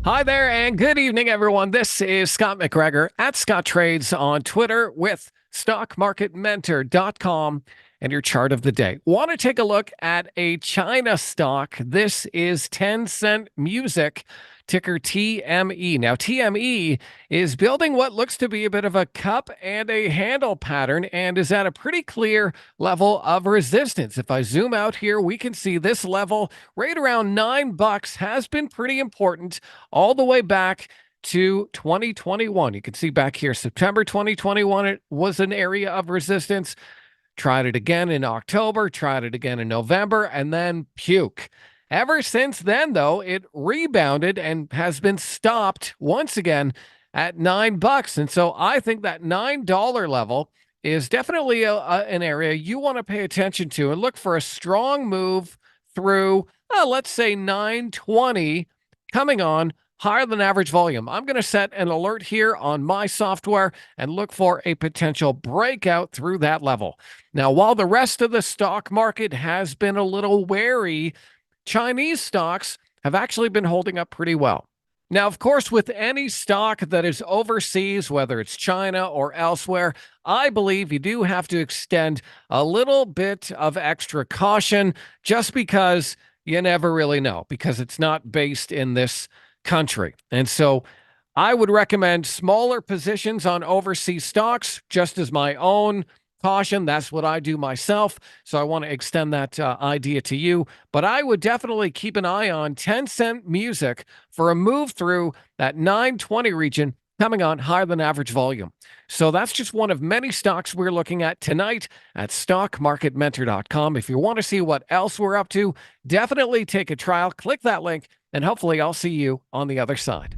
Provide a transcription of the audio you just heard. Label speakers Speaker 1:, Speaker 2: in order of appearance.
Speaker 1: Hi there, and good evening, everyone. This is Scott McGregor at Scott Trades on Twitter with StockMarketMentor.com and your chart of the day. Want to take a look at a China stock? This is Tencent Music, ticker TME. Now, TME is building what looks to be a bit of a cup and a handle pattern and is at a pretty clear level of resistance. If I zoom out here, we can see this level right around $9 has been pretty important all the way back to 2021. You can see back here, September 2021, it was an area of resistance. Tried it again in October, tried it again in November, and then puke. Ever since then, though, it rebounded and has been stopped once again at $9. And so I think that $9 level is definitely an area you want to pay attention to and look for a strong move through, let's say 920 coming on higher than average volume. I'm going to set an alert here on my software and look for a potential breakout through that level. Now, while the rest of the stock market has been a little wary, Chinese stocks have actually been holding up pretty well. Now, of course, with any stock that is overseas, whether it's China or elsewhere, I believe you do have to extend a little bit of extra caution just because you never really know, because it's not based in this country. And so I would recommend smaller positions on overseas stocks, just as my own caution. That's what I do myself. So I want to extend that idea to you. But I would definitely keep an eye on Tencent Music for a move through that 920 region coming on higher than average volume. So that's just one of many stocks we're looking at tonight at stockmarketmentor.com. If you want to see what else we're up to, definitely take a trial, click that link, and hopefully I'll see you on the other side.